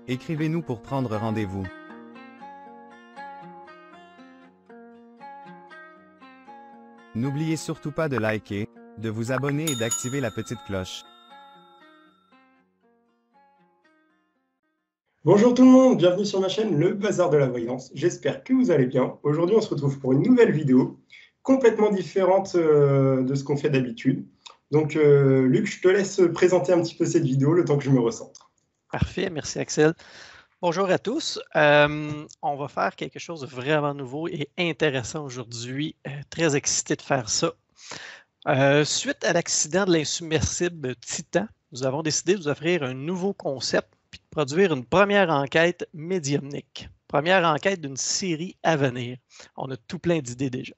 Écrivez-nous pour prendre rendez-vous. N'oubliez surtout pas de liker, de vous abonner et d'activer la petite cloche. Bonjour tout le monde, bienvenue sur ma chaîne Le Bazar de la Voyance. J'espère que vous allez bien. Aujourd'hui, on se retrouve pour une nouvelle vidéo, complètement différente de ce qu'on fait d'habitude. Donc, Luc, je te laisse présenter un petit peu cette vidéo, le temps que je me recentre. Parfait, merci Axel. Bonjour à tous. On va faire quelque chose de vraiment nouveau et intéressant aujourd'hui. Très excité de faire ça. Suite à l'accident de l'insubmersible Titan, nous avons décidé de vous offrir un nouveau concept puis de produire une première enquête médiumnique. Première enquête d'une série à venir. On a tout plein d'idées déjà.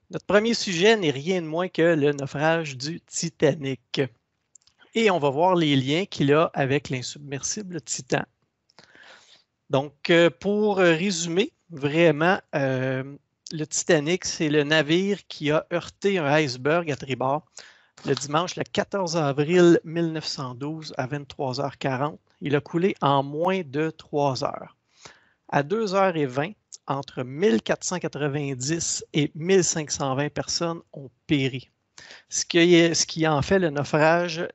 Notre premier sujet n'est rien de moins que le naufrage du Titanic. Et on va voir les liens qu'il a avec l'insubmersible Titan. Donc, pour résumer, vraiment, le Titanic, c'est le navire qui a heurté un iceberg à tribord le dimanche, le 14 avril 1912 à 23h40. Il a coulé en moins de 3 heures. À 2h20, entre 1490 et 1520 personnes ont péri. Ce qui en fait le naufrage,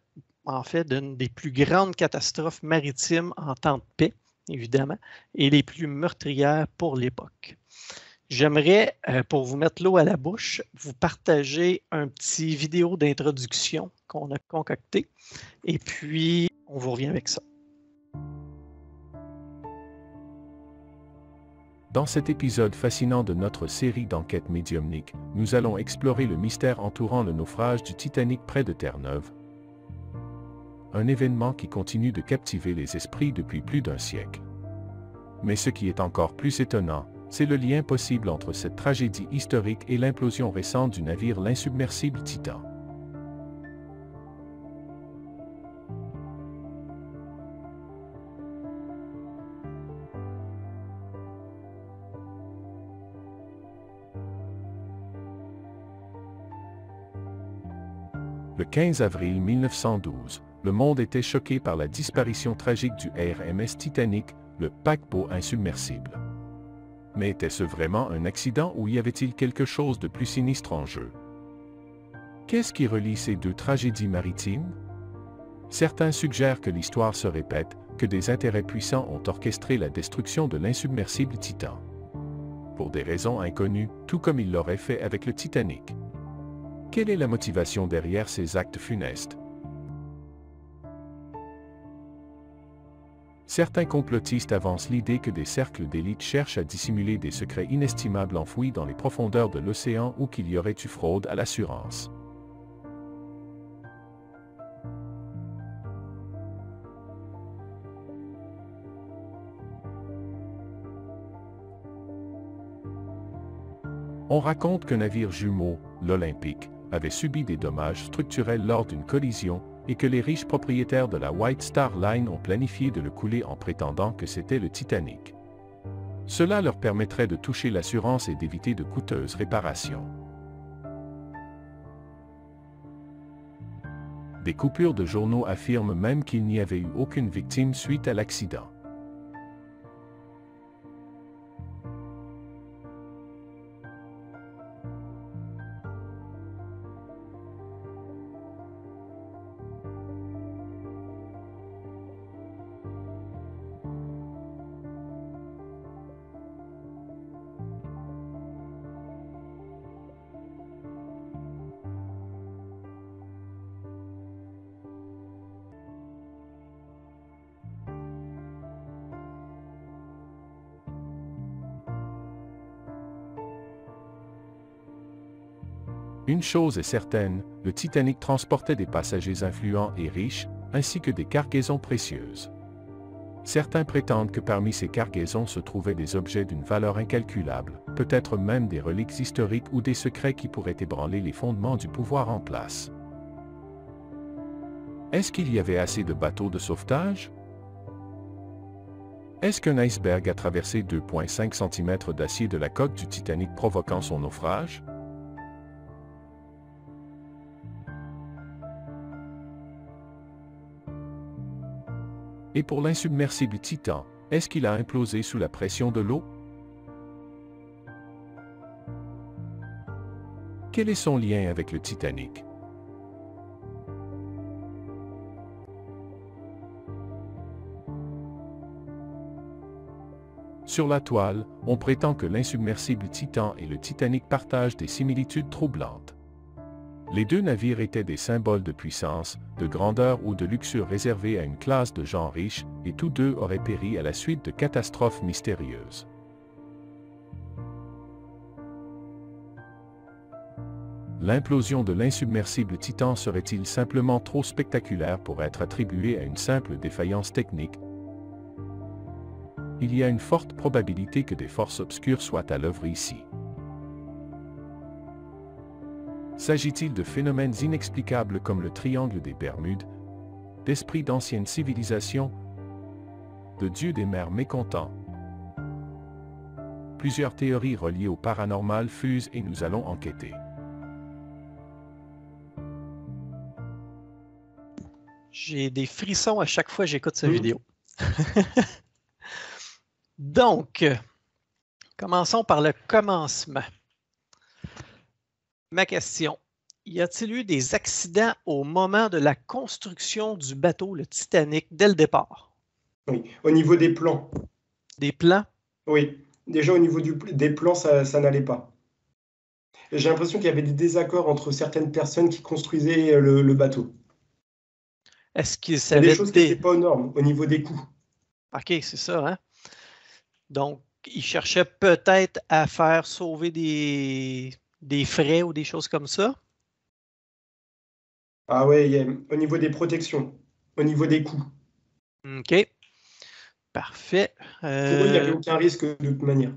en fait, d'une des plus grandes catastrophes maritimes en temps de paix, évidemment, et les plus meurtrières pour l'époque. J'aimerais, pour vous mettre l'eau à la bouche, vous partager un petit vidéo d'introduction qu'on a concocté, et puis on vous revient avec ça. Dans cet épisode fascinant de notre série d'enquêtes médiumniques, nous allons explorer le mystère entourant le naufrage du Titanic près de Terre-Neuve. Un événement qui continue de captiver les esprits depuis plus d'un siècle. Mais ce qui est encore plus étonnant, c'est le lien possible entre cette tragédie historique et l'implosion récente du navire l'insubmersible Titan. Le 15 avril 1912, le monde était choqué par la disparition tragique du RMS Titanic, le paquebot insubmersible. Mais était-ce vraiment un accident ou y avait-il quelque chose de plus sinistre en jeu? Qu'est-ce qui relie ces deux tragédies maritimes? Certains suggèrent que l'histoire se répète, que des intérêts puissants ont orchestré la destruction de l'insubmersible Titan. Pour des raisons inconnues, tout comme ils l'auraient fait avec le Titanic. Quelle est la motivation derrière ces actes funestes? Certains complotistes avancent l'idée que des cercles d'élite cherchent à dissimuler des secrets inestimables enfouis dans les profondeurs de l'océan ou qu'il y aurait eu fraude à l'assurance. On raconte qu'un navire jumeau, l'Olympique, avait subi des dommages structurels lors d'une collision et que les riches propriétaires de la White Star Line ont planifié de le couler en prétendant que c'était le Titanic. Cela leur permettrait de toucher l'assurance et d'éviter de coûteuses réparations. Des coupures de journaux affirment même qu'il n'y avait eu aucune victime suite à l'accident. Une chose est certaine, le Titanic transportait des passagers influents et riches, ainsi que des cargaisons précieuses. Certains prétendent que parmi ces cargaisons se trouvaient des objets d'une valeur incalculable, peut-être même des reliques historiques ou des secrets qui pourraient ébranler les fondements du pouvoir en place. Est-ce qu'il y avait assez de bateaux de sauvetage? Est-ce qu'un iceberg a traversé 2,5 cm d'acier de la coque du Titanic provoquant son naufrage? Et pour l'insubmersible Titan, est-ce qu'il a implosé sous la pression de l'eau? Quel est son lien avec le Titanic? Sur la toile, on prétend que l'insubmersible Titan et le Titanic partagent des similitudes troublantes. Les deux navires étaient des symboles de puissance, de grandeur ou de luxure réservés à une classe de gens riches, et tous deux auraient péri à la suite de catastrophes mystérieuses. L'implosion de l'insubmersible Titan serait-il simplement trop spectaculaire pour être attribuée à une simple défaillance technique? Il y a une forte probabilité que des forces obscures soient à l'œuvre ici. S'agit-il de phénomènes inexplicables comme le triangle des Bermudes, d'esprits d'anciennes civilisations, de dieux des mers mécontents? Plusieurs théories reliées au paranormal fusent et nous allons enquêter. J'ai des frissons à chaque fois que j'écoute cette vidéo. Donc, commençons par le commencement. Ma question, y a-t-il eu des accidents au moment de la construction du bateau, le Titanic, dès le départ? Oui, au niveau des plans. Des plans? Oui, déjà au niveau des plans, ça n'allait pas. J'ai l'impression qu'il y avait des désaccords entre certaines personnes qui construisaient le bateau. Est-ce qu'ils Il y a savaient des choses qui n'étaient pas aux normes au niveau des coûts. OK, c'est ça, hein? Donc, ils cherchaient peut-être à faire sauver des frais ou des choses comme ça? Ah ouais, au niveau des protections, au niveau des coûts. OK. Parfait. Pour eux, il n'y avait aucun risque de toute manière.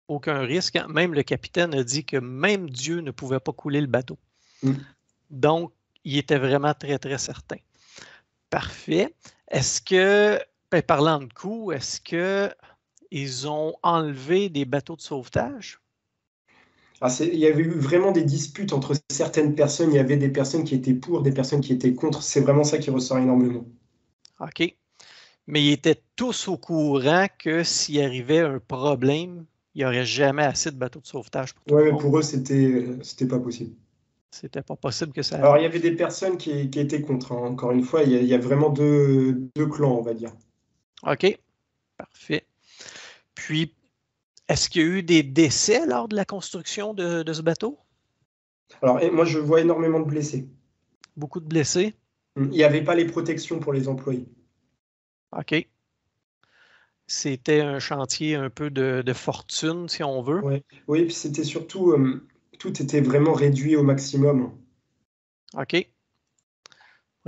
Aucun risque. Même le capitaine a dit que même Dieu ne pouvait pas couler le bateau. Donc, il était vraiment très, très certain. Parfait. Est-ce que, parlant de coûts, est-ce qu'ils ont enlevé des bateaux de sauvetage? Il y avait eu vraiment des disputes entre certaines personnes. Il y avait des personnes qui étaient pour, des personnes qui étaient contre. C'est vraiment ça qui ressort énormément. OK. Mais ils étaient tous au courant que s'il arrivait un problème, il n'y aurait jamais assez de bateaux de sauvetage pour tout le monde. Pour eux, c'était pas possible. C'était pas possible que ça arrive. Alors, il y avait des personnes qui étaient contre. Hein. Encore une fois, il y a vraiment deux clans, on va dire. OK. Parfait. Puis, est-ce qu'il y a eu des décès lors de la construction de ce bateau? Alors, moi, je vois énormément de blessés. Beaucoup de blessés? Il n'y avait pas les protections pour les employés. OK. C'était un chantier un peu de fortune, si on veut. Oui, puis c'était surtout, tout était vraiment réduit au maximum. OK.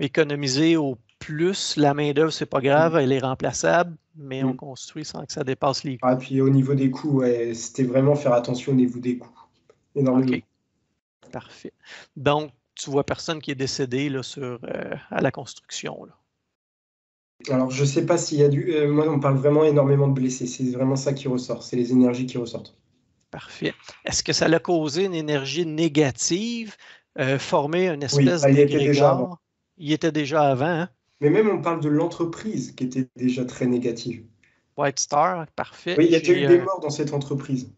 Économiser au plus, la main-d'œuvre, c'est pas grave, elle est remplaçable, mais on construit sans que ça dépasse les coûts. Ah, puis au niveau des coûts, c'était vraiment faire attention au niveau des coûts. Énormément. OK. Parfait. Donc, tu vois personne qui est décédé là, à la construction. Là. Alors, je ne sais pas s'il y a moi, on parle vraiment énormément de blessés. C'est vraiment ça qui ressort. C'est les énergies qui ressortent. Parfait. Est-ce que ça a causé une énergie négative, formé une espèce d'égrégore? Il était déjà avant. Hein? Mais même, on parle de l'entreprise qui était déjà très négative. White Star, parfait. Oui, il y a déjà eu des morts dans cette entreprise.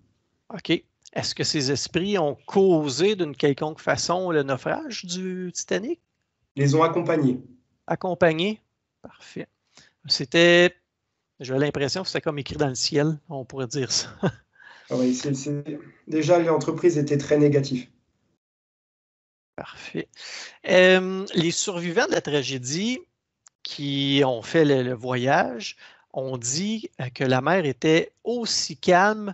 OK. Est-ce que ces esprits ont causé d'une quelconque façon le naufrage du Titanic? Ils les ont accompagnés. Accompagnés? Parfait. C'était, j'avais l'impression que c'était comme écrit dans le ciel, on pourrait dire ça. Oui, déjà, l'entreprise était très négative. Parfait. Les survivants de la tragédie qui ont fait le voyage ont dit que la mer était aussi calme,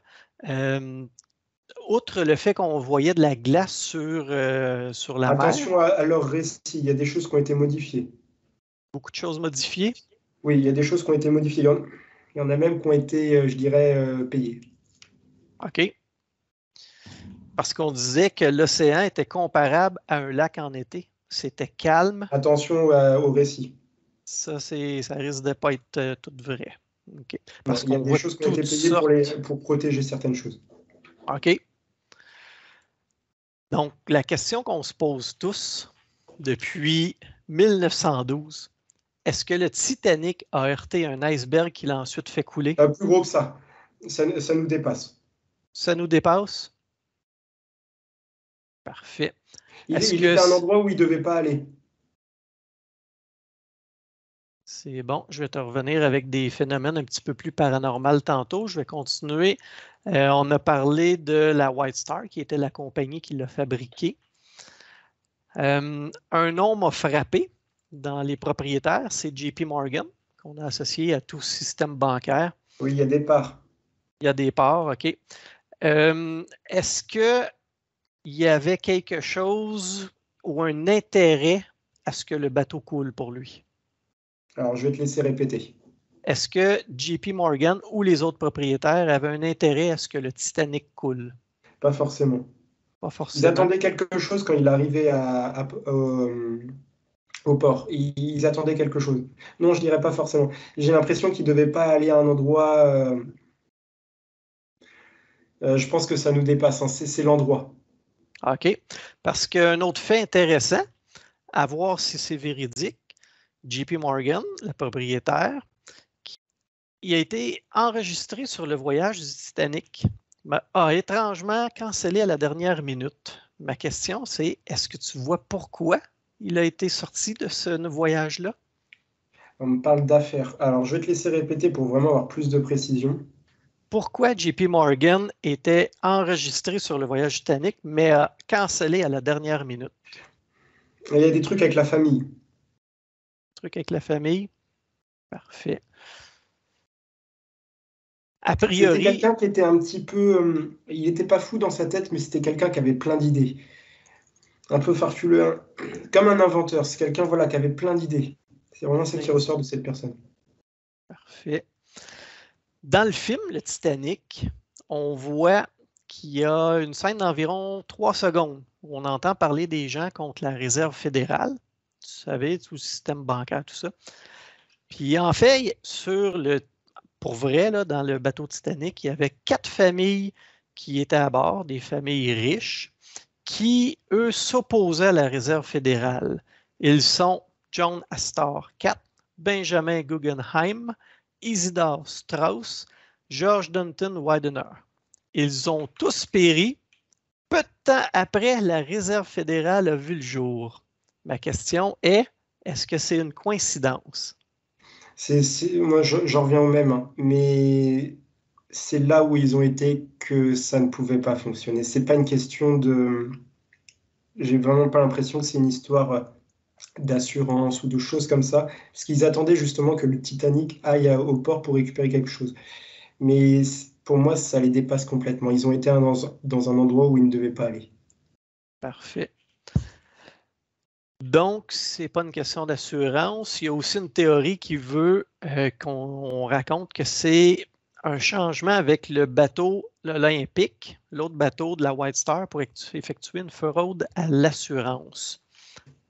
outre le fait qu'on voyait de la glace sur la mer. Attention à leur récit, il y a des choses qui ont été modifiées. Beaucoup de choses modifiées? Oui, il y a des choses qui ont été modifiées. Il y en a même qui ont été, je dirais, payées. OK. Parce qu'on disait que l'océan était comparable à un lac en été. C'était calme. Attention au récit. Ça risque de ne pas être tout vrai. Okay. Parce il y a des choses qui ont été payées pour protéger certaines choses. OK. Donc, la question qu'on se pose tous depuis 1912, Est-ce que le Titanic a heurté un iceberg qui l'a ensuite fait couler? Plus gros que ça. Ça nous dépasse. Ça nous dépasse? Parfait. Il était à un endroit où il ne devait pas aller. C'est bon. Je vais te revenir avec des phénomènes un petit peu plus paranormaux tantôt. Je vais continuer. On a parlé de la White Star, qui était la compagnie qui l'a fabriqué. Un nom m'a frappé dans les propriétaires, c'est JP Morgan, qu'on a associé à tout système bancaire. Oui, il y a des parts. Il y a des parts, OK. Est-ce qu'il y avait quelque chose ou un intérêt à ce que le bateau coule pour lui? Alors, je vais te laisser répéter. Est-ce que JP Morgan ou les autres propriétaires avaient un intérêt à ce que le Titanic coule? Pas forcément. Pas forcément. Ils attendaient quelque chose quand il arrivait au port. Ils attendaient quelque chose. Non, je dirais pas forcément. J'ai l'impression qu'ils ne devaient pas aller à un endroit... je pense que ça nous dépasse. Hein. C'est l'endroit. OK. Parce qu'un autre fait intéressant, à voir si c'est véridique, JP Morgan, le propriétaire, il a été enregistré sur le voyage du Titanic, mais a étrangement cancellé à la dernière minute. Ma question, c'est, est-ce que tu vois pourquoi il a été sorti de ce voyage-là? On me parle d'affaires. Alors, je vais te laisser répéter pour vraiment avoir plus de précision. Pourquoi JP Morgan était enregistré sur le voyage Titanic, mais a cancellé à la dernière minute? Il y a des trucs avec la famille. Truc avec la famille? Parfait. A priori... C'était quelqu'un qui était un petit peu... il n'était pas fou dans sa tête, mais c'était quelqu'un qui avait plein d'idées. Un peu farfelu, hein. Comme un inventeur. C'est quelqu'un voilà, qui avait plein d'idées. C'est vraiment ça qui ressort de cette personne. Parfait. Dans le film, le Titanic, on voit qu'il y a une scène d'environ 3 secondes où on entend parler des gens contre la Réserve fédérale. Tu savais, tout le système bancaire, tout ça. Puis en fait, pour vrai, là, dans le bateau Titanic, il y avait 4 familles qui étaient à bord, des familles riches, qui, eux, s'opposaient à la Réserve fédérale. Ils sont John Astor IV, Benjamin Guggenheim, Isidore Strauss, George Dunton Widener. Ils ont tous péri peu de temps après la Réserve fédérale a vu le jour. Ma question est, est-ce que c'est une coïncidence? Moi, j'en reviens au même, hein, mais c'est là où ils ont été que ça ne pouvait pas fonctionner. C'est pas une question de... J'ai vraiment pas l'impression que c'est une histoire d'assurance ou de choses comme ça, parce qu'ils attendaient justement que le Titanic aille au port pour récupérer quelque chose. Mais pour moi, ça les dépasse complètement. Ils ont été dans un endroit où ils ne devaient pas aller. Parfait. Donc, ce n'est pas une question d'assurance. Il y a aussi une théorie qui veut qu'on raconte que c'est un changement avec le bateau l'Olympique, l'autre bateau de la White Star, pour effectuer une fraude à l'assurance.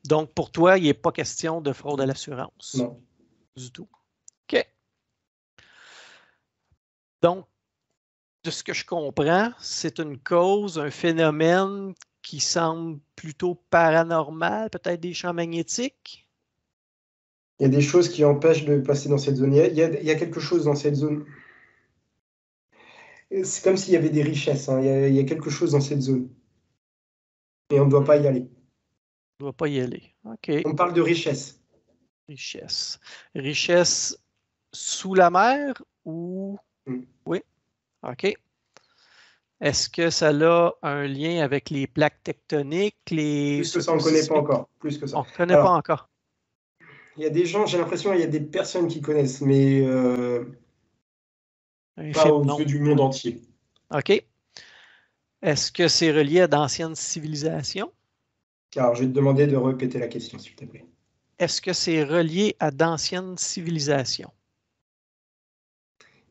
Donc, pour toi, il n'est pas question de fraude à l'assurance. Non. Du tout. OK. Donc, de ce que je comprends, c'est une cause, un phénomène qui semble plutôt paranormal, peut-être des champs magnétiques? Il y a des choses qui empêchent de passer dans cette zone. Il y a quelque chose dans cette zone. C'est comme s'il y avait des richesses. Hein. Il y a quelque chose dans cette zone. Et on ne doit pas y aller. On ne doit pas y aller. OK. On parle de richesse. Richesse. Richesse sous la mer ou... Oui. OK. Est-ce que ça a un lien avec les plaques tectoniques? Plus que ça, on ne connaît pas encore. Plus que ça. On ne connaît pas encore. Il y a des gens, j'ai l'impression qu'il y a des personnes qui connaissent, mais pas aux yeux du monde entier. OK. Est-ce que c'est relié à d'anciennes civilisations? Alors, je vais te demander de répéter la question, s'il te plaît. Est-ce que c'est relié à d'anciennes civilisations?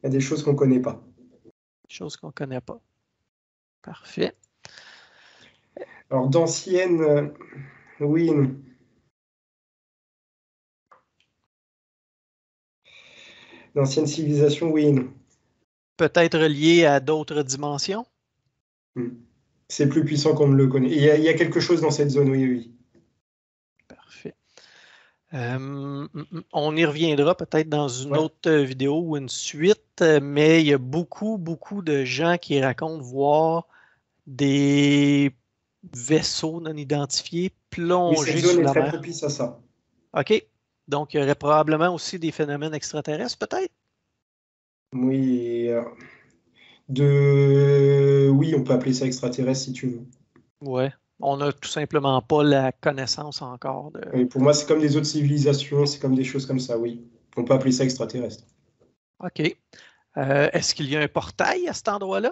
Il y a des choses qu'on ne connaît pas. Des choses qu'on ne connaît pas. Parfait. Alors, d'anciennes, oui, non. D'anciennes civilisations, oui, non. Peut-être relié à d'autres dimensions? C'est plus puissant qu'on ne le connaît. Il y a quelque chose dans cette zone, oui, oui. Parfait. On y reviendra peut-être dans une autre vidéo ou une suite, mais il y a beaucoup de gens qui racontent voir des vaisseaux non identifiés Oui, cette plongés zone sous est la très mer. propice à ça. OK. Donc, il y aurait probablement aussi des phénomènes extraterrestres, peut-être? Oui, oui, on peut appeler ça extraterrestre si tu veux. Ouais. On n'a tout simplement pas la connaissance encore de. Oui, pour moi, c'est comme des autres civilisations, c'est comme des choses comme ça, oui. On peut appeler ça extraterrestre. OK. Est-ce qu'il y a un portail à cet endroit-là?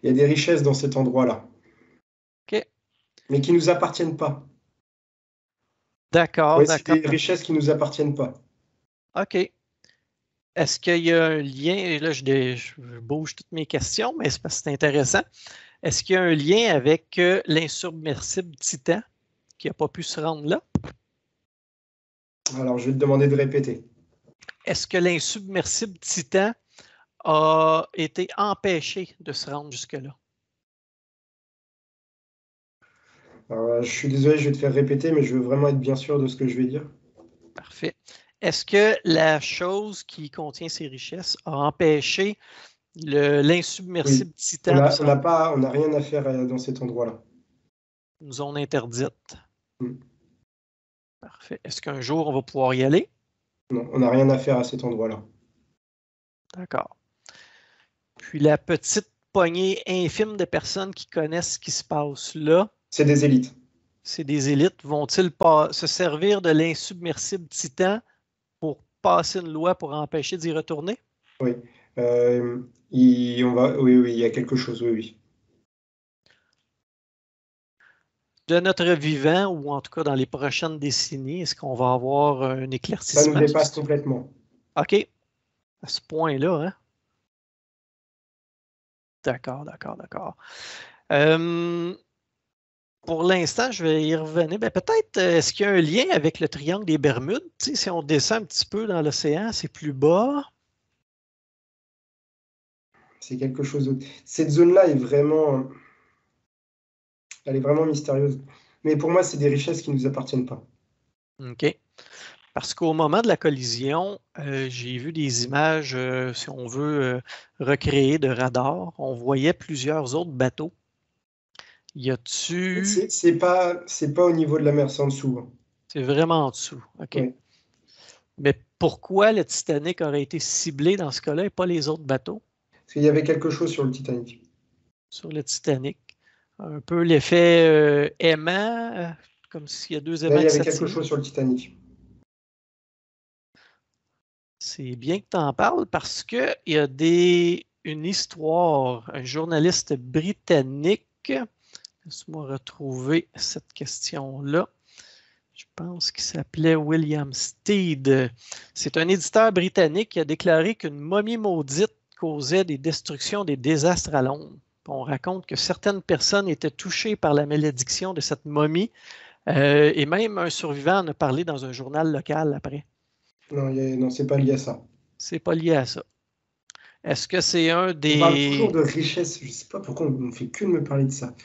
Il y a des richesses dans cet endroit-là. OK. Mais qui ne nous appartiennent pas. D'accord, Oui, c'est d'accord. des richesses qui ne nous appartiennent pas. OK. Est-ce qu'il y a un lien, et là je bouge toutes mes questions, mais c'est parce que c'est intéressant. Est-ce qu'il y a un lien avec l'insubmersible Titan qui n'a pas pu se rendre là? Alors, je vais te demander de répéter. Est-ce que l'insubmersible Titan a été empêché de se rendre jusque-là? Alors, je suis désolé, je vais te faire répéter, mais je veux vraiment être bien sûr de ce que je vais dire. Parfait. Est-ce que la chose qui contient ces richesses a empêché l'insubmersible Titan de se rendre? On n'a rien à faire dans cet endroit-là. Une zone interdite. Mm. Parfait. Est-ce qu'un jour on va pouvoir y aller? Non, on n'a rien à faire à cet endroit-là. D'accord. Puis la petite poignée infime de personnes qui connaissent ce qui se passe là, C'est des élites. c'est des élites. Vont-ils se servir de l'insubmersible Titan pour passer une loi pour empêcher d'y retourner? Oui. Oui, il y a quelque chose, oui, oui. De notre vivant, ou en tout cas dans les prochaines décennies, est-ce qu'on va avoir un éclaircissement? Ça nous dépasse complètement. OK. À ce point-là, hein? D'accord, d'accord, d'accord. Pour l'instant, je vais y revenir. Peut-être, est-ce qu'il y a un lien avec le triangle des Bermudes? Tu sais, si on descend un petit peu dans l'océan, c'est plus bas. C'est quelque chose d'autre. Cette zone-là est vraiment mystérieuse. Mais pour moi, c'est des richesses qui ne nous appartiennent pas. OK. Parce qu'au moment de la collision, j'ai vu des images, si on veut, recréer de radar. On voyait plusieurs autres bateaux. Y a-tu... C'est pas au niveau de la mer, c'est en dessous. Hein. C'est vraiment en dessous. OK. Oui. Mais pourquoi le Titanic aurait été ciblé dans ce cas-là et pas les autres bateaux? Parce qu'il y avait quelque chose sur le Titanic. Sur le Titanic. Un peu l'effet aimant, comme s'il y a deux aimants. Là, il y avait quelque chose sur le Titanic. C'est bien que tu en parles parce qu'il y a une histoire, un journaliste britannique. Laisse-moi retrouver cette question-là. Je pense qu'il s'appelait William Steed. C'est un éditeur britannique qui a déclaré qu'une momie maudite causait des destructions, des désastres à Londres. On raconte que certaines personnes étaient touchées par la malédiction de cette momie et même un survivant en a parlé dans un journal local après. Non, c'est pas lié à ça. C'est pas lié à ça. Est-ce que c'est un des... On parle toujours de richesse. Je ne sais pas pourquoi on ne fait que de me parler de ça.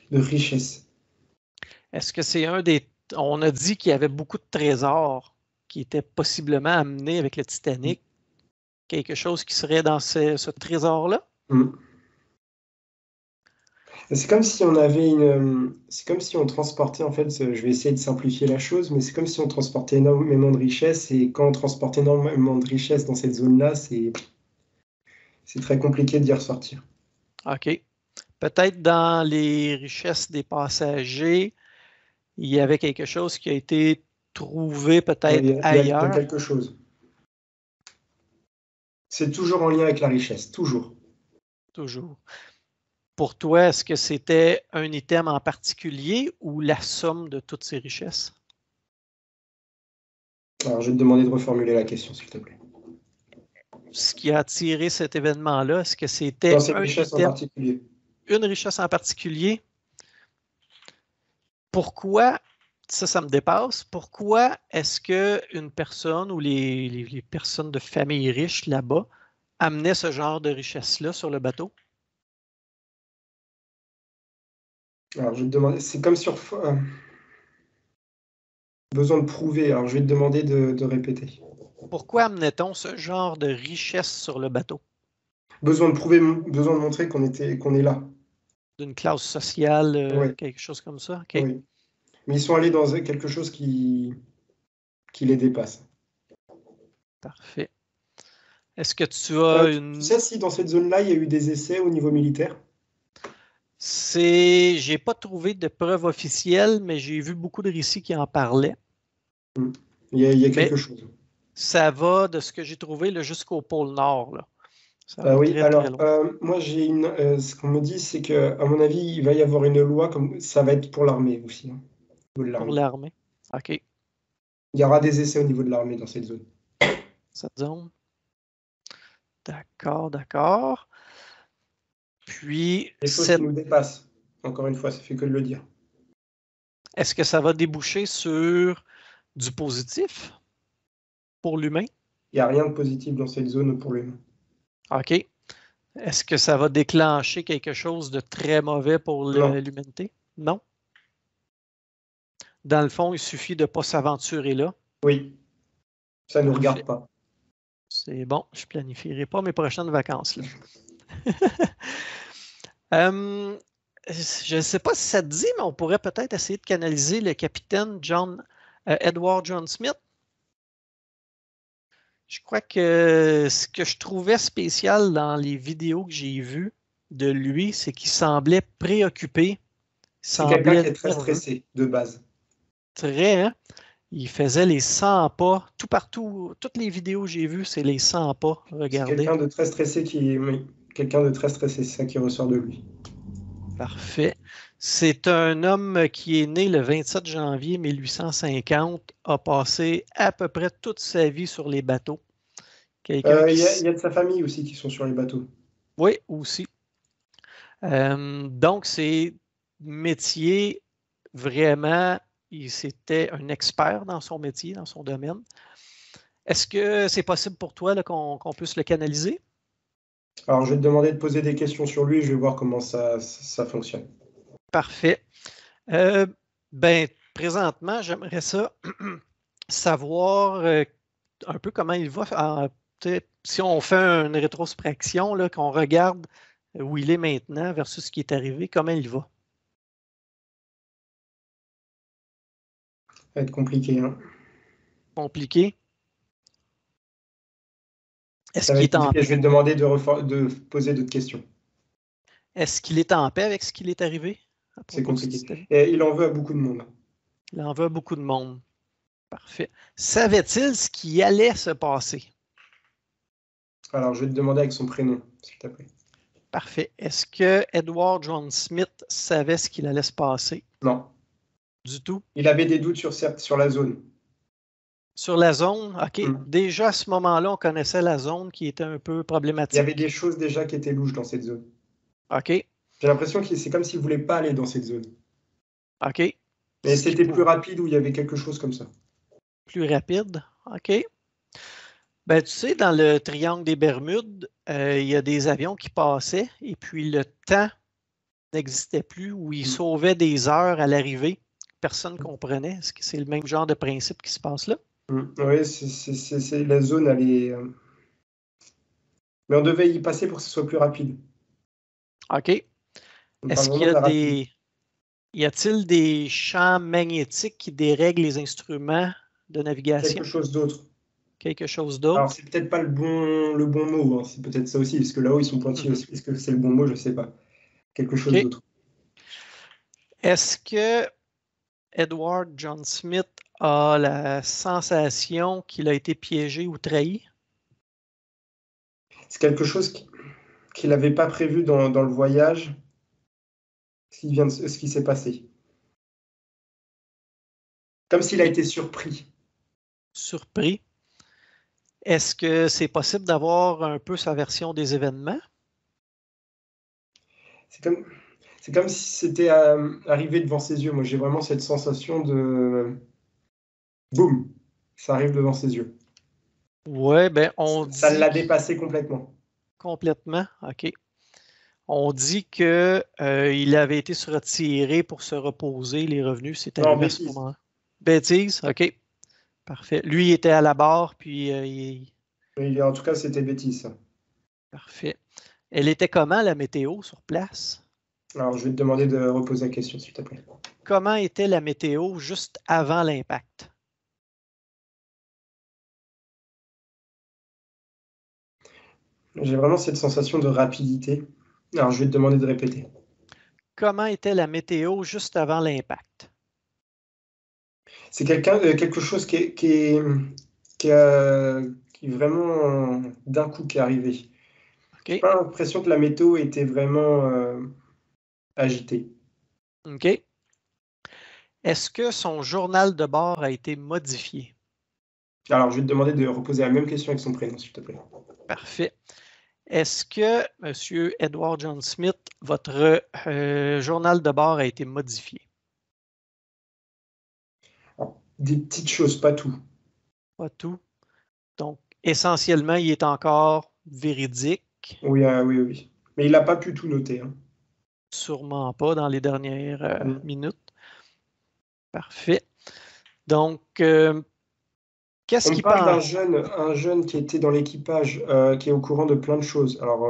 De richesse. Est-ce que c'est un des... On a dit qu'il y avait beaucoup de trésors qui étaient possiblement amenés avec le Titanic. Quelque chose qui serait dans ce trésor-là? C'est comme si on avait c'est comme si on transportait, en fait, je vais essayer de simplifier la chose, mais c'est comme si on transportait énormément de richesses, et quand on transporte énormément de richesses dans cette zone-là, c'est très compliqué d'y ressortir. OK. Peut-être dans les richesses des passagers, il y avait quelque chose qui a été trouvé peut-être ailleurs. Il y a quelque chose. C'est toujours en lien avec la richesse, toujours. Toujours. Pour toi, est-ce que c'était un item en particulier ou la somme de toutes ces richesses? Alors, je vais te demander de reformuler la question, s'il te plaît. Ce qui a attiré cet événement-là, est-ce que c'était une richesse en particulier? Une richesse en particulier? Pourquoi, ça me dépasse, pourquoi est-ce qu'une personne ou les personnes de famille riches là-bas amenaient ce genre de richesse-là sur le bateau? Alors, je vais te demander, c'est comme sur... Besoin de prouver. Alors, je vais te demander de répéter. Pourquoi amenait-on ce genre de richesse sur le bateau? Besoin de prouver, besoin de montrer qu'on est là. D'une classe sociale, Ouais. quelque chose comme ça? OK. Oui. Mais ils sont allés dans quelque chose qui les dépasse. Parfait. Est-ce que tu as une... Tu sais si dans cette zone-là, il y a eu des essais au niveau militaire? J'ai pas trouvé de preuves officielles, mais j'ai vu beaucoup de récits qui en parlaient. Il y a quelque chose. Ça va, de ce que j'ai trouvé, jusqu'au pôle Nord. Là. Ça va Oui, très, alors, très loin. moi, ce qu'on me dit, c'est qu'à mon avis, il va y avoir une loi, comme ça va être pour l'armée aussi. Hein, au niveau de Pour l'armée. l'armée. OK. Il y aura des essais au niveau de l'armée dans cette zone. Cette zone. D'accord, d'accord. Puis, Des choses qui nous dépassent. Encore une fois, ça fait que de le dire. Est-ce que ça va déboucher sur du positif pour l'humain? Il n'y a rien de positif dans cette zone pour l'humain. OK. Est-ce que ça va déclencher quelque chose de très mauvais pour l'humanité? Non. Dans le fond, il suffit de ne pas s'aventurer là. Oui. Ça ne nous regarde pas. C'est bon, je ne planifierai pas mes prochaines vacances. Là. Je ne sais pas si ça te dit, mais on pourrait peut-être essayer de canaliser le capitaine Edward John Smith. Je crois que ce que je trouvais spécial dans les vidéos que j'ai vues de lui, c'est qu'il semblait préoccupé. C'est quelqu'un qui est très stressé de base. Très, hein? Il faisait les 100 pas. Tout partout, toutes les vidéos que j'ai vues, c'est les 100 pas. Regardez. C'est quelqu'un de très stressé quelqu'un de très stressé, c'est ça qui ressort de lui. Parfait. C'est un homme qui est né le 27 janvier 1850, a passé à peu près toute sa vie sur les bateaux. Il y a de sa famille aussi qui sont sur les bateaux. Oui, aussi. Donc, c'est métier vraiment, c'était un expert dans son métier, dans son domaine. Est-ce que c'est possible pour toi qu'on puisse le canaliser? Alors, je vais te demander de poser des questions sur lui et je vais voir comment ça fonctionne. Parfait. Présentement, j'aimerais ça savoir un peu comment il va. Si on fait une rétrospection, qu'on regarde où il est maintenant versus ce qui est arrivé, comment il va? Ça va être compliqué. Hein. Compliqué? Ça va être compliqué. Je vais te demander de poser d'autres questions. Est-ce qu'il est en paix avec ce qui est arrivé? C'est compliqué. Et il en veut à beaucoup de monde. Il en veut à beaucoup de monde. Parfait. Savait-il ce qui allait se passer? Alors, je vais te demander avec son prénom, s'il te plaît. Parfait. Est-ce que Edward John Smith savait ce qu'il allait se passer? Non. Du tout? Il avait des doutes sur la zone. Sur la zone? OK. Déjà, à ce moment-là, on connaissait la zone qui était un peu problématique. Il y avait des choses déjà qui étaient louches dans cette zone. OK. J'ai l'impression que c'est comme s'il ne voulait pas aller dans cette zone. OK. Mais c'était plus rapide ou il y avait quelque chose comme ça. Plus rapide? OK. Ben, tu sais, dans le triangle des Bermudes, il y a des avions qui passaient et puis le temps n'existait plus où ils sauvaient des heures à l'arrivée. Personne ne comprenait. Est-ce que c'est le même genre de principe qui se passe là? Oui, c'est la zone, elle est... Mais on devait y passer pour que ce soit plus rapide. OK. Est-ce qu'il y a-t-il des champs magnétiques qui dérèglent les instruments de navigation? Quelque chose d'autre. Quelque chose d'autre? Alors, c'est peut-être pas le bon mot. Hein. C'est peut-être ça aussi, parce que là-haut, ils sont pointillés aussi. Est-ce que c'est le bon mot? Je ne sais pas. Quelque chose d'autre. Est-ce que Edward John Smith a la sensation qu'il a été piégé ou trahi? C'est quelque chose qu'il n'avait pas prévu dans le voyage, ce qui s'est passé. Comme s'il a été surpris. Surpris. Est-ce que c'est possible d'avoir un peu sa version des événements? C'est comme si c'était arrivé devant ses yeux. Moi, j'ai vraiment cette sensation de... Boum! Ça arrive devant ses yeux. Oui, ben ça l'a dépassé complètement. Complètement, OK. On dit qu'il avait été se retirer pour se reposer. Les revenus, c'est arrivé à ce moment-là. Bêtise, OK. Parfait. Lui, il était à la barre, puis En tout cas, c'était bêtise, ça. Parfait. Elle était comment, la météo, sur place? Alors, je vais te demander de reposer la question, s'il te plaît. Comment était la météo juste avant l'impact? J'ai vraiment cette sensation de rapidité. Alors, je vais te demander de répéter. Comment était la météo juste avant l'impact? C'est quelque chose qui est vraiment d'un coup qui est arrivé. OK. J'ai pas l'impression que la météo était vraiment agitée. OK. Est-ce que son journal de bord a été modifié? Alors, je vais te demander de reposer la même question avec son prénom, s'il te plaît. Parfait. Est-ce que, M. Edward John Smith, votre journal de bord a été modifié? Alors, des petites choses, pas tout. Pas tout. Donc, essentiellement, il est encore véridique. Oui, oui. Mais il n'a pas pu tout noter. Hein. Sûrement pas dans les dernières minutes. Parfait. Donc, qu'est-ce qu'il parle pense? un jeune qui était dans l'équipage, qui est au courant de plein de choses. Alors,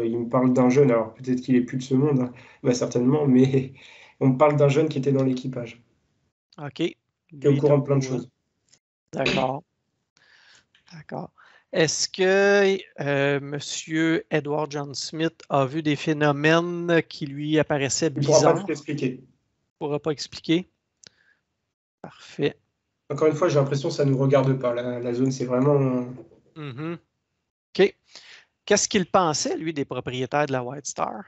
il me parle d'un jeune, alors peut-être qu'il est plus de ce monde, hein. Bah, certainement, mais on me parle d'un jeune qui était dans l'équipage, OK. qui est au courant de plein de choses. D'accord. D'accord. Est-ce que M. Edward John Smith a vu des phénomènes qui lui apparaissaient bizarres? Il ne pourra pas tout expliquer. Il ne pourra pas expliquer. Parfait. Encore une fois, j'ai l'impression que ça ne nous regarde pas. La zone, c'est vraiment... OK. Qu'est-ce qu'il pensait, lui, des propriétaires de la White Star?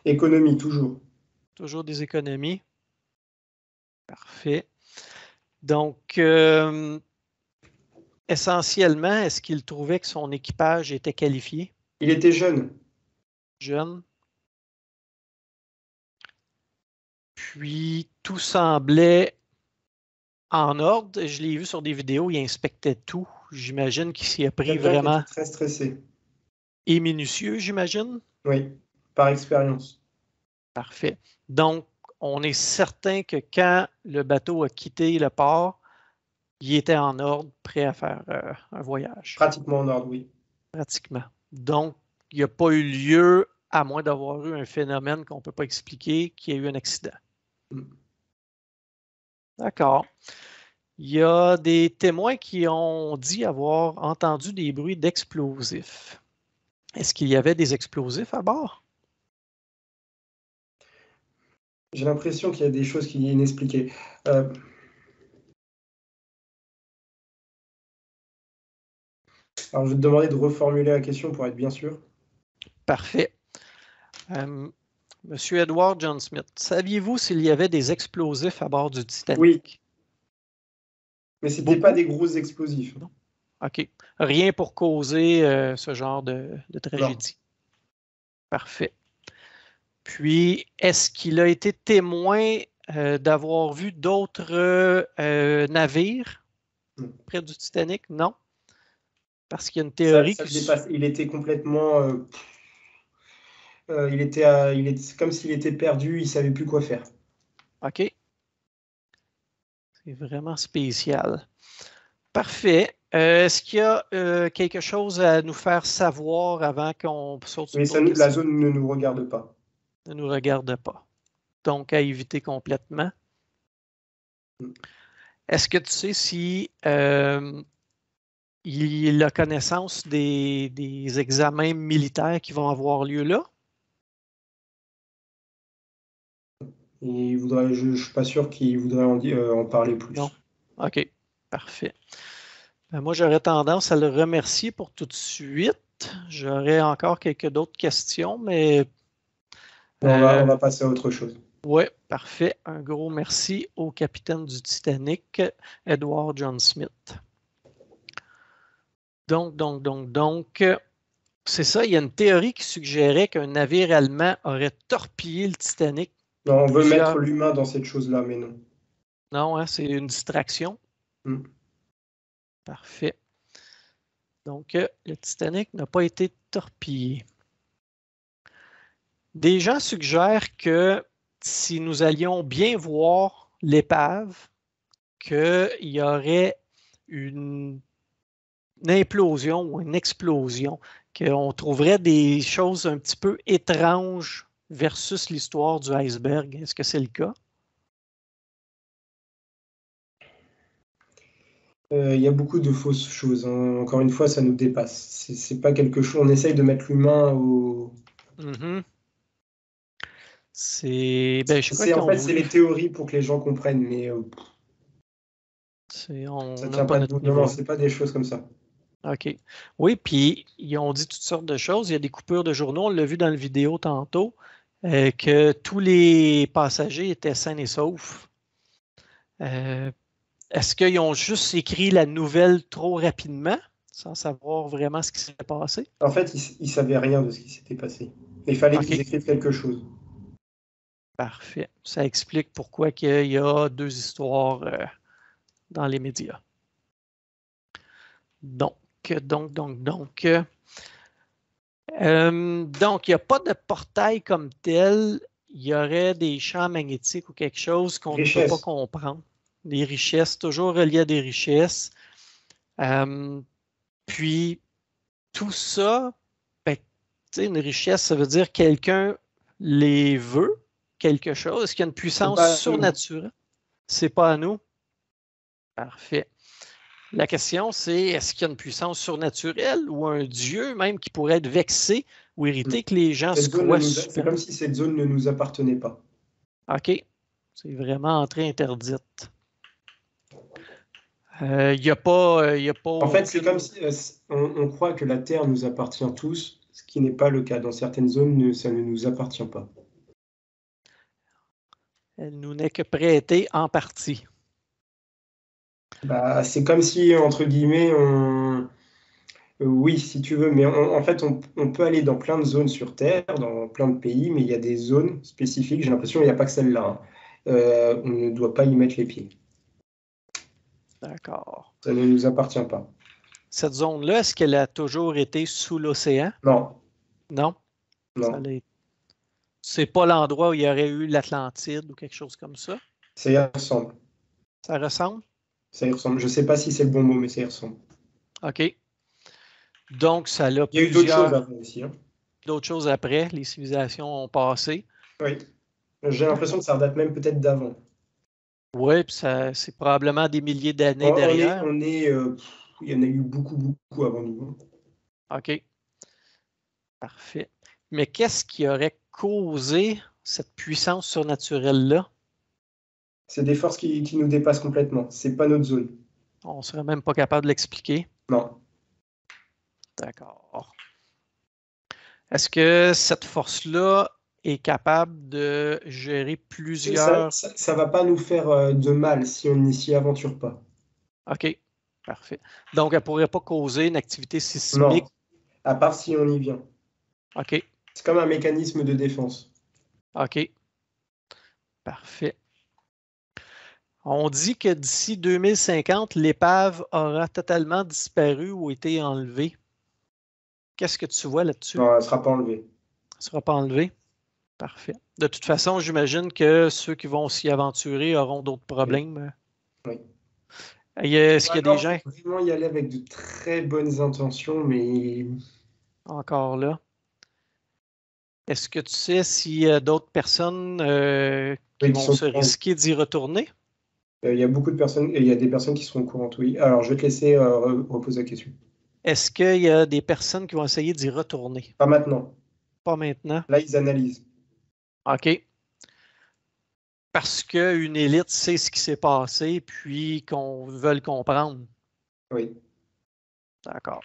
Économie, toujours. Toujours des économies. Parfait. Donc, essentiellement, est-ce qu'il trouvait que son équipage était qualifié? Il était jeune. Jeune. Puis, tout semblait en ordre. Je l'ai vu sur des vidéos, il inspectait tout. J'imagine qu'il s'y a pris vraiment. Qui était très stressé. Et minutieux, j'imagine? Oui, par expérience. Parfait. Donc, on est certain que quand le bateau a quitté le port, il était en ordre, prêt à faire un voyage. Pratiquement en ordre, oui. Pratiquement. Donc, il n'y a pas eu lieu, à moins d'avoir eu un phénomène qu'on ne peut pas expliquer, qu'il y ait eu un accident. D'accord. Il y a des témoins qui ont dit avoir entendu des bruits d'explosifs. Est-ce qu'il y avait des explosifs à bord? J'ai l'impression qu'il y a des choses qui sont inexpliquées. Alors, je vais te demander de reformuler la question pour être bien sûr. Parfait. Monsieur Edward John Smith, saviez-vous s'il y avait des explosifs à bord du Titanic? Oui. Mais ce n'était pas des gros explosifs. Non. OK. Rien pour causer ce genre de tragédie. Non. Parfait. Puis, est-ce qu'il a été témoin d'avoir vu d'autres navires près du Titanic? Non. Parce qu'il y a une théorie ça dépasse. Il était complètement... il était comme s'il était perdu, il ne savait plus quoi faire. OK. C'est vraiment spécial. Parfait. Est-ce qu'il y a quelque chose à nous faire savoir avant qu'on saute sur la zone ne nous regarde pas. Ne nous regarde pas. Donc, à éviter complètement. Est-ce que tu sais si il a connaissance des examens militaires qui vont avoir lieu là? Je ne suis pas sûr qu'il voudrait en parler plus. Non. OK. Parfait. Ben, moi, j'aurais tendance à le remercier pour tout de suite. J'aurais encore quelques d'autres questions, mais... On va passer à autre chose. Oui, parfait. Un gros merci au capitaine du Titanic, Edward John Smith. Donc, c'est ça, il y a une théorie qui suggérait qu'un navire allemand aurait torpillé le Titanic. Non, on veut mettre l'humain dans cette chose-là, mais non. Non, hein, c'est une distraction. Parfait. Donc, le Titanic n'a pas été torpillé. Des gens suggèrent que si nous allions bien voir l'épave, qu'il y aurait une implosion ou une explosion, qu'on trouverait des choses un petit peu étranges versus l'histoire du iceberg. Est-ce que c'est le cas? Il y a beaucoup de fausses choses, hein. Encore une fois, ça nous dépasse. C'est pas quelque chose. On essaye de mettre l'humain au. Mm-hmm. Je crois En fait, c'est les théories pour que les gens comprennent, mais ça tient pas debout. Non, c'est pas des choses comme ça. OK. Oui, puis ils ont dit toutes sortes de choses. Il y a des coupures de journaux. On l'a vu dans la vidéo tantôt, que tous les passagers étaient sains et saufs. Est-ce qu'ils ont juste écrit la nouvelle trop rapidement, sans savoir vraiment ce qui s'est passé? En fait, ils ne savaient rien de ce qui s'était passé. Il fallait qu'ils écrivent quelque chose. Parfait. Ça explique pourquoi il y a deux histoires dans les médias. Donc, il n'y a pas de portail comme tel. Il y aurait des champs magnétiques ou quelque chose qu'on ne peut pas comprendre. Des richesses, toujours reliées à des richesses. Puis, tout ça, une richesse, ça veut dire quelqu'un les veut, quelque chose. Est-ce qu'il y a une puissance surnaturelle? C'est pas à nous. Parfait. La question, c'est est-ce qu'il y a une puissance surnaturelle ou un dieu même qui pourrait être vexé ou irrité que les gens se croient super? C'est comme si cette zone ne nous appartenait pas. OK. C'est vraiment entrée interdite. Il n'y a pas... En fait, c'est comme si on croit que la Terre nous appartient tous, ce qui n'est pas le cas. Dans certaines zones, ça ne nous appartient pas. Elle nous n'est que prêtée en partie. C'est comme si, entre guillemets, oui, si tu veux, mais en fait, on peut aller dans plein de zones sur Terre, dans plein de pays, mais il y a des zones spécifiques. J'ai l'impression qu'il n'y a pas que celle-là. Hein. On ne doit pas y mettre les pieds. D'accord. Ça ne nous appartient pas. Cette zone-là, est-ce qu'elle a toujours été sous l'océan? Non. Non? Non. C'est pas l'endroit où il y aurait eu l'Atlantide ou quelque chose comme ça? Ça y ressemble. Ça ressemble? Ça y ressemble. Je ne sais pas si c'est le bon mot, mais ça y ressemble. OK. Donc, ça l'a Il y a eu d'autres choses après aussi. Hein. D'autres choses après, les civilisations ont passé. Oui. J'ai l'impression que ça date même peut-être d'avant. Oui, puis c'est probablement des milliers d'années derrière. Il y en a eu beaucoup avant nous. OK. Parfait. Mais qu'est-ce qui aurait causé cette puissance surnaturelle-là? C'est des forces qui nous dépassent complètement. C'est pas notre zone. On ne serait même pas capable de l'expliquer? Non. D'accord. Est-ce que cette force-là est capable de gérer plusieurs... Ça ne va pas nous faire de mal si on n'y s'y aventure pas. OK. Parfait. Donc, elle ne pourrait pas causer une activité sismique? Non. À part si on y vient. OK. C'est comme un mécanisme de défense. OK. Parfait. On dit que d'ici 2050, l'épave aura totalement disparu ou été enlevée. Qu'est-ce que tu vois là-dessus? Non, elle ne sera pas enlevée. Elle ne sera pas enlevée? Parfait. De toute façon, j'imagine que ceux qui vont s'y aventurer auront d'autres problèmes. Oui. Est-ce qu'il y a des gens... Il faut vraiment y aller avec de très bonnes intentions, mais... Encore là. Est-ce que tu sais s'il y a d'autres personnes qui vont se risquer d'y retourner? Il y a beaucoup de personnes, il y a des personnes qui seront au courant, oui. Alors, je vais te laisser reposer la question. Est-ce qu'il y a des personnes qui vont essayer d'y retourner? Pas maintenant. Pas maintenant? Là, ils analysent. OK. Parce qu'une élite sait ce qui s'est passé, puis qu'on veut le comprendre. Oui. D'accord.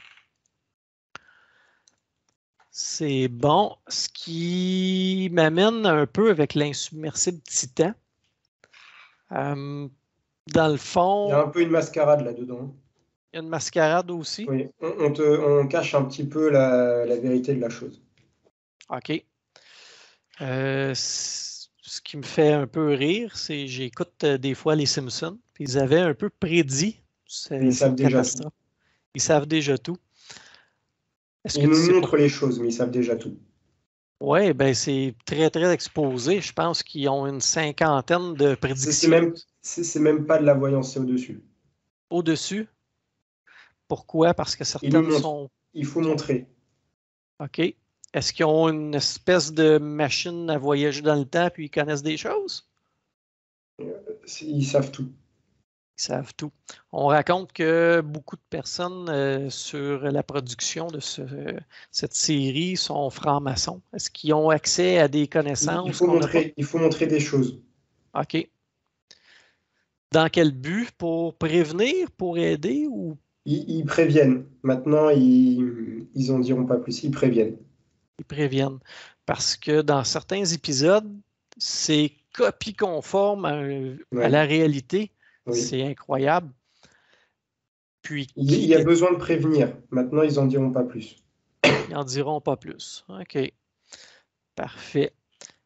C'est bon. Ce qui m'amène un peu avec l'insubmersible Titan. Dans le fond... Il y a un peu une mascarade là-dedans. Il y a une mascarade aussi? Oui. On cache un petit peu la vérité de la chose. OK. Ce qui me fait un peu rire, c'est que j'écoute des fois les Simpsons, puis ils avaient un peu prédit cette catastrophe. Ils savent déjà tout. Ils nous montrent les choses, mais ils savent déjà tout. Oui, ben c'est très, très exposé. Je pense qu'ils ont une cinquantaine de prédictions. C'est même pas de la voyance, c'est au-dessus. Au-dessus? Pourquoi? Parce que certaines sont... Il faut montrer. OK. Est-ce qu'ils ont une espèce de machine à voyager dans le temps puis ils connaissent des choses? Ils savent tout. Ils savent tout. On raconte que beaucoup de personnes sur la production de cette série sont francs-maçons. Est-ce qu'ils ont accès à des connaissances? Il faut montrer des choses. OK. Dans quel but? Pour prévenir, pour aider ou... Ils préviennent. Maintenant, ils en diront pas plus. Ils préviennent. Ils préviennent. Parce que dans certains épisodes, c'est copie conforme à la réalité. Oui. C'est incroyable. Puis, il y a besoin de prévenir. Maintenant, ils n'en diront pas plus. Ils n'en diront pas plus. OK. Parfait.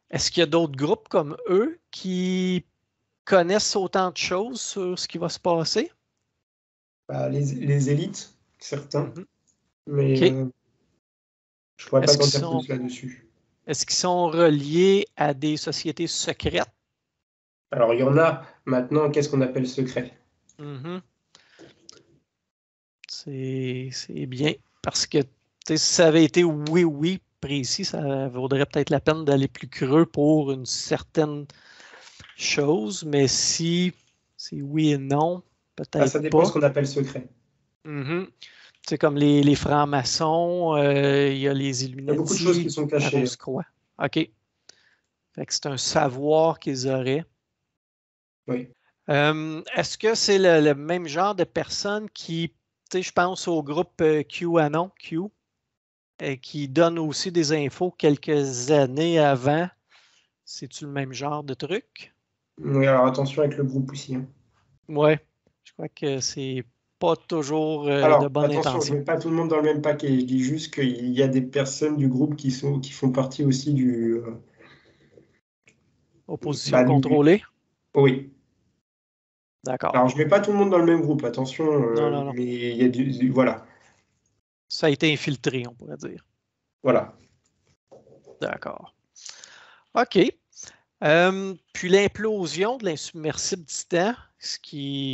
Est-ce qu'il y a d'autres groupes comme eux qui connaissent autant de choses sur ce qui va se passer? Les élites, certains. Mais je ne pourrais pas t'en dire plus là-dessus. Est-ce qu'ils sont reliés à des sociétés secrètes? Alors, il y en a. Maintenant, qu'est-ce qu'on appelle secret? C'est bien. Parce que si ça avait été oui précis, ça vaudrait peut-être la peine d'aller plus creux pour une certaine chose. Mais si c'est oui et non, peut-être pas. Ça dépend de ce qu'on appelle secret. C'est comme les francs-maçons, il y a les Illuminati. Il y a beaucoup de choses qui sont cachées. OK. Fait que c'est un savoir qu'ils auraient. Oui. Est-ce que c'est le même genre de personnes qui, je pense au groupe QAnon, qui donne aussi des infos quelques années avant? C'est-tu le même genre de truc? Oui, alors attention avec le groupe aussi. Oui, je crois que c'est pas toujours de bonne intention. Attention, je ne mets pas tout le monde dans le même paquet. Je dis juste qu'il y a des personnes du groupe qui font partie aussi du... Opposition contrôlée? Oui. D'accord. Alors, je ne mets pas tout le monde dans le même groupe, attention. Non. Mais il y a voilà. Ça a été infiltré, on pourrait dire. Voilà. D'accord. OK. Puis l'implosion de l'insubmersible Titan,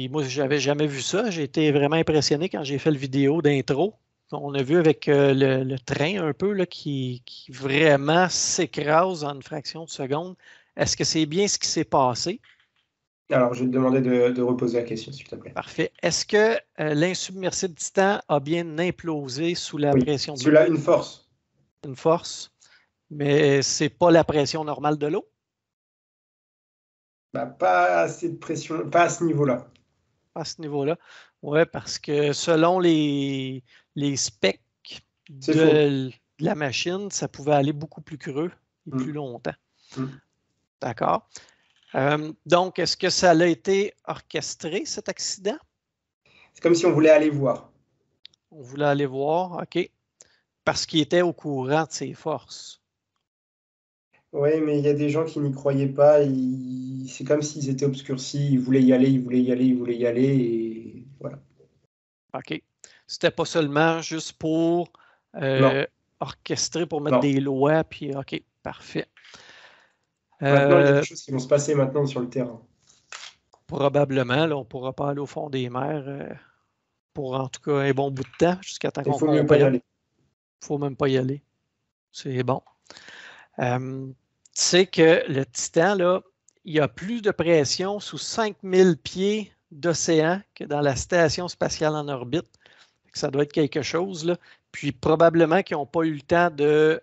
moi, je n'avais jamais vu ça. J'ai été vraiment impressionné quand j'ai fait le vidéo d'intro. On a vu avec le train un peu là, qui vraiment s'écrase en une fraction de seconde. Est-ce que c'est bien ce qui s'est passé? Alors, je vais te demander de reposer la question, s'il te plaît. Parfait. Est-ce que l'insubmersible Titan a bien implosé sous la pression de l'eau? Celui-là, une force. Une force. Mais c'est pas la pression normale de l'eau? Pas assez de pression, pas à ce niveau-là. À ce niveau-là. Oui, parce que selon les specs de la machine, ça pouvait aller beaucoup plus creux et plus longtemps. D'accord. Donc, est-ce que ça a été orchestré, cet accident? C'est comme si on voulait aller voir. On voulait aller voir, OK. Parce qu'il était au courant de ses forces. Oui, mais il y a des gens qui n'y croyaient pas. C'est comme s'ils étaient obscurcis. Ils voulaient y aller, et voilà. OK. C'était pas seulement juste pour orchestrer, pour mettre des lois, puis OK, parfait. Maintenant, il y a des choses qui vont se passer maintenant sur le terrain. Probablement, là, on ne pourra pas aller au fond des mers pour en tout cas un bon bout de temps, jusqu'à temps qu'on comprenne. Il faut mieux pas y aller. Il ne faut même pas y aller. C'est bon. Tu sais que le Titan, là, il y a plus de pression sous 5000 pieds d'océan que dans la station spatiale en orbite. Ça doit être quelque chose, là. Puis probablement qu'ils n'ont pas eu le temps de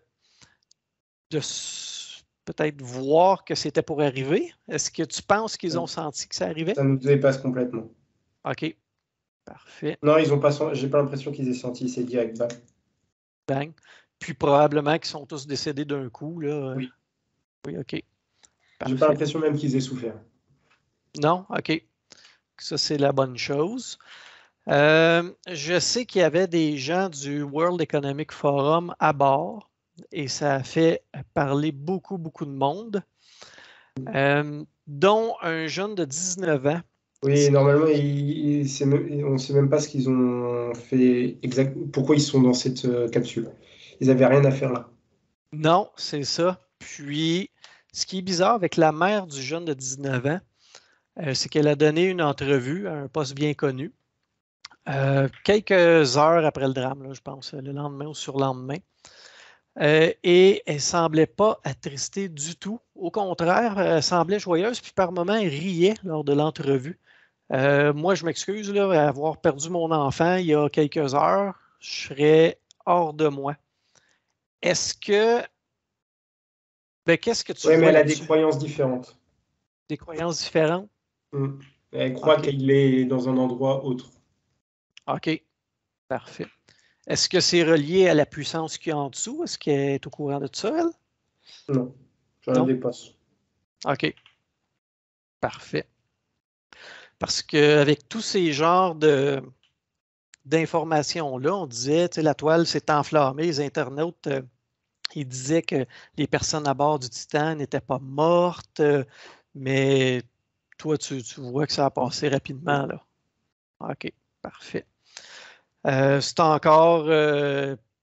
peut-être voir que c'était pour arriver. Est-ce que tu penses qu'ils ont senti que ça arrivait? Ça nous dépasse complètement. OK. Parfait. Non, ils ont pas. J'ai pas l'impression qu'ils aient senti. C'est direct. Bang. Bang. Puis probablement qu'ils sont tous décédés d'un coup, là. Oui. Oui, OK. J'ai pas l'impression même qu'ils aient souffert. Non? OK. Ça, c'est la bonne chose. Je sais qu'il y avait des gens du World Economic Forum à bord et ça a fait parler beaucoup de monde, dont un jeune de 19 ans. Oui, normalement, on ne sait même pas ce qu'ils ont fait pourquoi ils sont dans cette capsule. Ils n'avaient rien à faire là. Non, c'est ça. Puis, ce qui est bizarre avec la mère du jeune de 19 ans, c'est qu'elle a donné une entrevue à un poste bien connu, quelques heures après le drame, là, je pense, le lendemain ou surlendemain. Et elle ne semblait pas attristée du tout. Au contraire, elle semblait joyeuse, puis par moments, elle riait lors de l'entrevue. Moi, je m'excuse, là, avoir perdu mon enfant il y a quelques heures, je serais hors de moi. Est-ce que... qu'est-ce que tu Oui, mais vois elle a des là-dessus? croyances différentes. Des croyances différentes? Elle croit OK. qu'elle est dans un endroit autre. OK, parfait. Est-ce que c'est relié à la puissance qu'il y a en dessous? Est-ce qu'elle est au courant de tout ça, elle? Non, ça la Non? dépasse. OK, parfait. Parce qu'avec tous ces genres d'informations-là, on disait, la toile s'est enflammée, les internautes, ils disaient que les personnes à bord du Titan n'étaient pas mortes, mais toi, tu vois que ça a passé rapidement, là. OK, parfait. C'est encore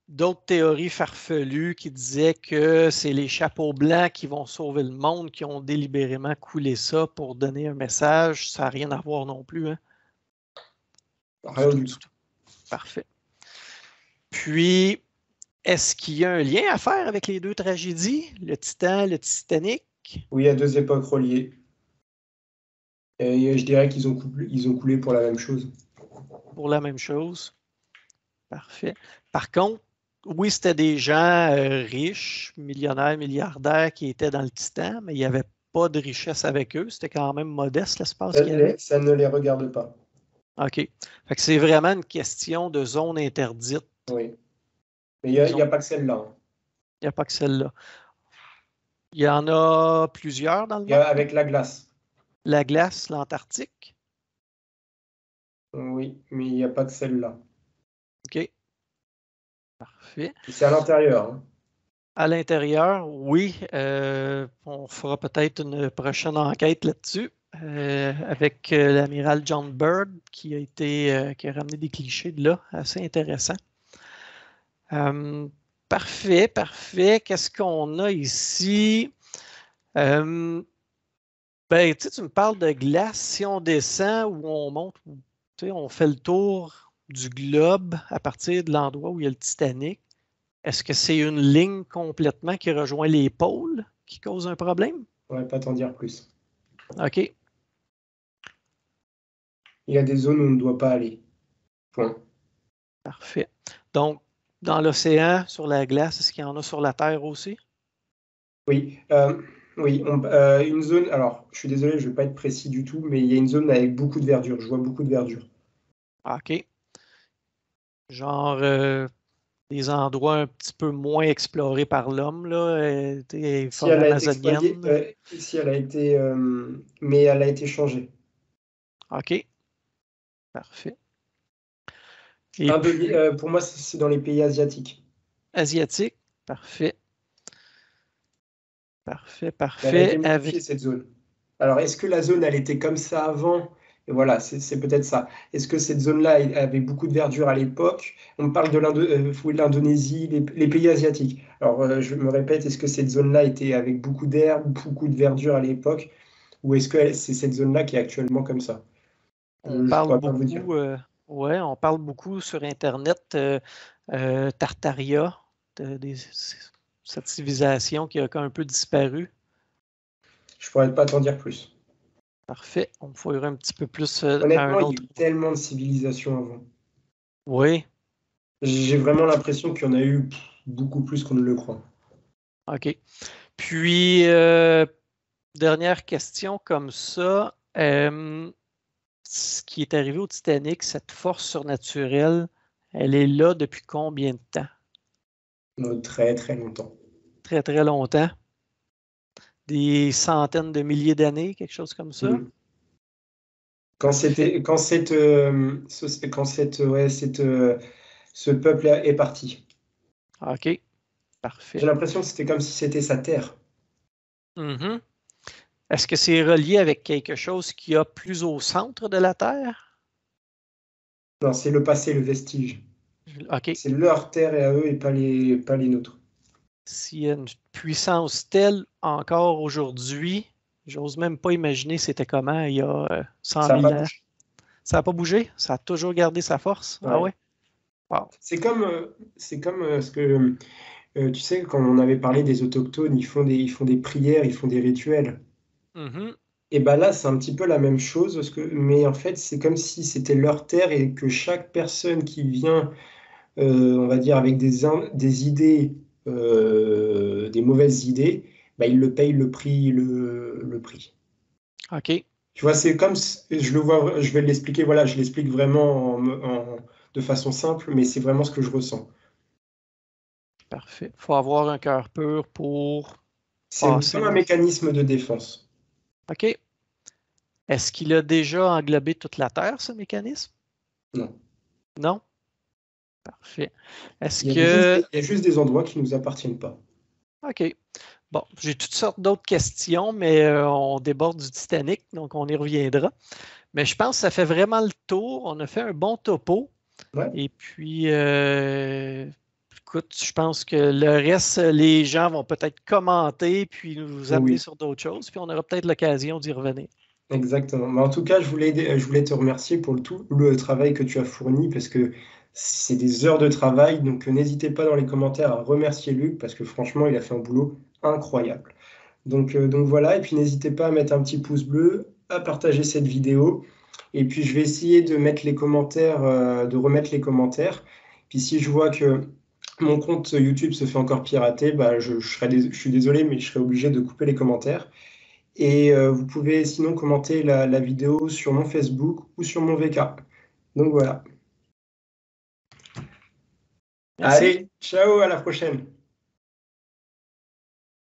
d'autres théories farfelues qui disaient que c'est les chapeaux blancs qui vont sauver le monde, qui ont délibérément coulé ça pour donner un message. Ça n'a rien à voir non plus, hein? Rien du tout. Parfait. Puis, est-ce qu'il y a un lien à faire avec les deux tragédies, le Titan, le Titanic? Oui, il y a deux époques reliées. Et je dirais qu'ils ont coulé pour la même chose. Pour la même chose. Parfait. Par contre, oui, c'était des gens riches, millionnaires, milliardaires qui étaient dans le Titan, mais il n'y avait pas de richesse avec eux. C'était quand même modeste l'espace qu'il y avait. Ça ne les regarde pas. OK. Fait que c'est vraiment une question de zone interdite. Oui. Mais il n'y a pas que celle-là. Hein. Il n'y a pas que celle-là. Il y en a plusieurs dans le monde. Avec la glace. La glace, l'Antarctique. Oui, mais il n'y a pas que celle-là. OK. Parfait. C'est à l'intérieur. Hein. À l'intérieur, oui. On fera peut-être une prochaine enquête là-dessus avec l'amiral John Byrd qui a ramené des clichés de là, assez intéressant. Parfait, parfait. Qu'est-ce qu'on a ici? Tu me parles de glace. Si on descend ou on monte, on fait le tour du globe à partir de l'endroit où il y a le Titanic. Est-ce que c'est une ligne complètement qui rejoint les pôles qui cause un problème? On ne va pas t'en dire plus. OK. Il y a des zones où on ne doit pas aller. Point. Parfait. Donc, dans l'océan, sur la glace, est-ce qu'il y en a sur la Terre aussi? Oui. Oui, une zone, alors je suis désolé, je ne vais pas être précis du tout, mais il y a une zone avec beaucoup de verdure. Je vois beaucoup de verdure. OK. Genre des endroits un petit peu moins explorés par l'homme, là, Si elle a été amazonienne. si elle a été, mais elle a été changée. OK. Parfait. Pour moi, c'est dans les pays asiatiques. Asiatique. Parfait. Parfait, parfait. Elle a été modifiée, cette zone. Alors, est-ce que la zone, elle était comme ça avant? Et voilà, c'est peut-être ça. Est-ce que cette zone-là avait beaucoup de verdure à l'époque? On parle de l'Indonésie, les pays asiatiques. Alors, je me répète, est-ce que cette zone-là était avec beaucoup d'herbe, beaucoup de verdure à l'époque? Ou est-ce que c'est cette zone-là qui est actuellement comme ça? On parle beaucoup, on parle beaucoup sur Internet, Tartaria, cette civilisation qui a un peu disparu. Je pourrais pas t'en dire plus. Parfait. On fouillera un petit peu plus honnêtement, il y a eu tellement de civilisations avant. Oui. J'ai vraiment l'impression qu'il y en a eu beaucoup plus qu'on ne le croit. OK. Puis, dernière question comme ça. Ce qui est arrivé au Titanic, cette force surnaturelle, elle est là depuis combien de temps? Très, très longtemps. Très, très longtemps. Des centaines de milliers d'années, quelque chose comme ça? Ce peuple est parti. OK. Parfait. J'ai l'impression que c'était comme si c'était sa terre. Mm-hmm. Est-ce que c'est relié avec quelque chose qui y a plus au centre de la Terre? Non, c'est le passé, le vestige. OK. C'est leur terre et à eux et pas les nôtres. S'il y a une puissance telle encore aujourd'hui J'ose même pas imaginer c'était comment il y a 100 Ça 000 a pas ans. bougé. Ça n'a pas bougé? Ça a toujours gardé sa force? Ah ouais? Wow. C'est comme ce que, tu sais, quand on avait parlé des autochtones, ils font des prières, ils font des rituels. Mhm. Et ben là, c'est un petit peu la même chose, mais en fait, c'est comme si c'était leur terre et que chaque personne qui vient, on va dire, avec des idées, des mauvaises idées, bah, il le paye le prix. OK. Tu vois, c'est comme, je le vois, je vais l'expliquer, voilà, je l'explique vraiment de façon simple, mais c'est vraiment ce que je ressens. Parfait. Il faut avoir un cœur pur pour C'est passer comme un là. mécanisme de défense. OK. Est-ce qu'il a déjà englobé toute la Terre, ce mécanisme? Non. Non? Parfait. Est-ce Il que... y a juste des endroits qui ne nous appartiennent pas. OK. Bon, j'ai toutes sortes d'autres questions, mais on déborde du Titanic, donc on y reviendra. Mais je pense que ça fait vraiment le tour. On a fait un bon topo. Ouais. Et puis, écoute, je pense que le reste, les gens vont peut-être commenter puis nous amener sur d'autres choses, puis on aura peut-être l'occasion d'y revenir. Exactement. Mais en tout cas, je voulais te remercier pour tout le travail que tu as fourni parce que c'est des heures de travail. Donc, n'hésitez pas dans les commentaires à remercier Luc parce que franchement, il a fait un boulot incroyable. Donc voilà. Et puis, n'hésitez pas à mettre un petit pouce bleu, à partager cette vidéo. Et puis, je vais essayer de mettre les commentaires, de remettre les commentaires. Puis, si je vois que mon compte YouTube se fait encore pirater, bah, je suis désolé, mais je serai obligé de couper les commentaires. Et vous pouvez sinon commenter la vidéo sur mon Facebook ou sur mon VK. Donc voilà. Merci. Allez, ciao, à la prochaine.